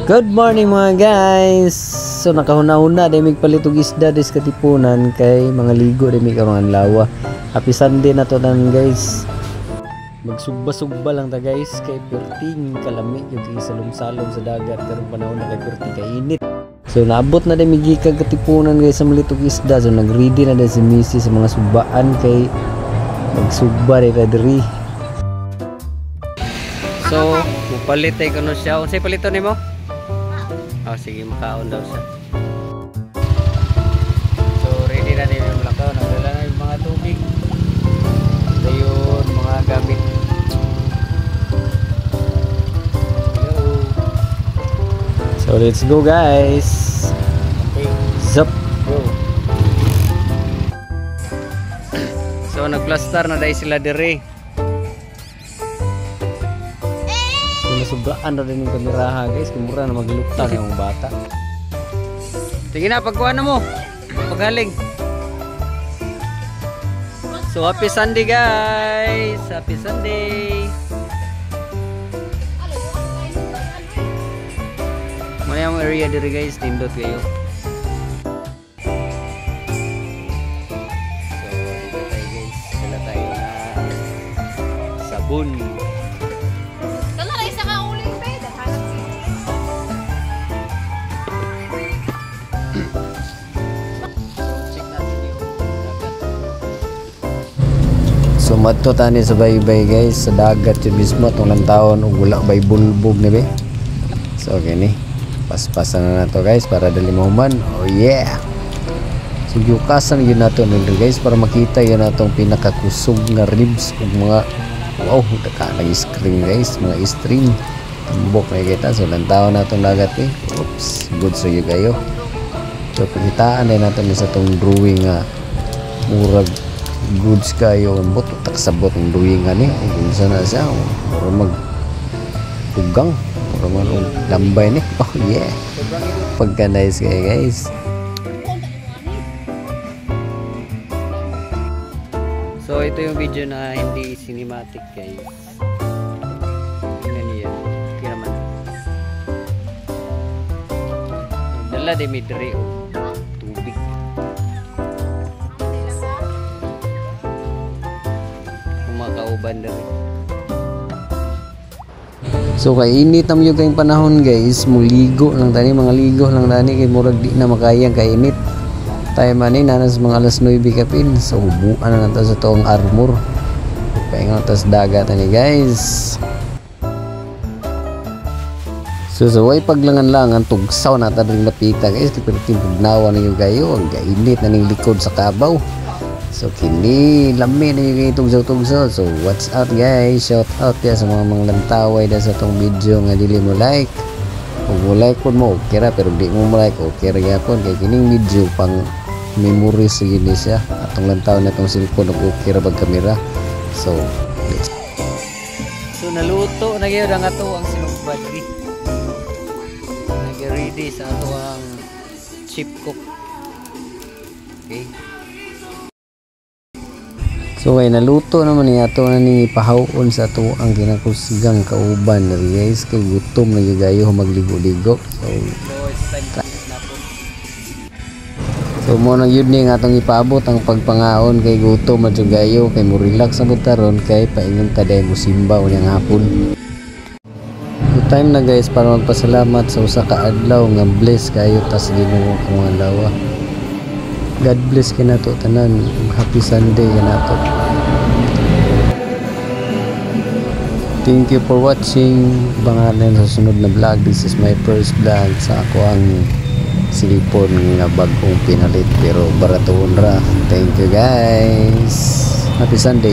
Good morning mga guys. So nakahuna-huna dai mig palitog isda des katipunan kay mga ligo dai mig karong adlaw. Happy Sunday na to nan guys. Magsugba-sugba lang ta guys kay perting kalami yung salom-salom sa dagat karong panahon na kay perti kay init. So naabot na dai mig katipunan guys sa malitog isda. So nagready na dai si Missy sa mga subbaan kay magsugba diri. So palit ay kuno siya. Unsay palito nimo? Oh, sige, makaon daw siya. So, ready na din yung lakaw. Nagdala na yung mga tubig. Ito yun, mga gamit. Hello. So, let's go guys. Okay. Zup. Go. So, nagplastar na dahil sila dire. Sobraan na rin yung kameraha guys, kumura na maglukta ng mga bata. Tingin na, pagkuha na mo paghaling. So happy Sunday guys, happy Sunday. Muna yung area diri guys, tindot kayo. So dito tayo guys, sila tayo na sabon. So madto tani sa baybay guys sa dagat yung mismo itong lantawon ug wala bay bulbog ni be. So gini paspasan na nato guys para dali mahuman. Oh yeah. So yukasan yun nato nila guys para makita yun natong pinakakusog nga ribs ug mga wow daka nang screen guys, mga string tumbok na kita. So lantawon natong dagat eh. Oops, good so you kayo. So pakitaan din nato sa tong drawing nga murag goods kayo ang boto taksabot ng drawing ani kung sana siya para mag tugang para man lambay ni. Oh yeah, pagka nice kaya guys. So ito yung video na hindi cinematic guys. Tingnan niyo kaya naman dala de midre tubig. Kauban dari. So kay init na yung kayong panahon guys, muligo lang tani, mga ligo lang tani kay murag di na makayang kay init. Tayo man nanas mga alas 9 kapin. So ubuan na nato sa toong armor. Paingon tas dagat ni guys. So way paglangan-langan tugsaw na ta ring napita guys, pero timpugnawa na yung kayo, ang gainit na ning likod sa kabaw. So kini lami na yung tugsaw-tugsaw. So what's up guys, shout out ya sa mga lantaway da sa tong video nga dili mo like. Kung mo like po mo okay ra, pero di mo like okay ra gyapon kay kining video pang memories gini siya. Atong lantaw na tong cellphone okay ra bag kamera. So naluto na gyud ang ato ang sinubad ri. Nag-ready sa ato ang chip cook. Okay. So ay naluto naman ni ato na ni pahawon sa ato ang ginakusgang kauban na guys kay gutom na gayo magligo-ligo. So mo na yun ni atong ipaabot ang pagpangaon kay gutom na gayo kay mo relax sa butaron kay paingon ta day mo simbaw niyang hapon. Good time na guys para magpasalamat sa usa ka adlaw nga bless kayo tas Ginoo ang mga lawa. God bless kinato tanan. Happy Sunday kinato. Thank you for watching. Bangalan sa sunod na vlog. This is my first vlog sa ako ang silipon nga bagong pinalit pero baratuon ra. Thank you guys. Happy Sunday.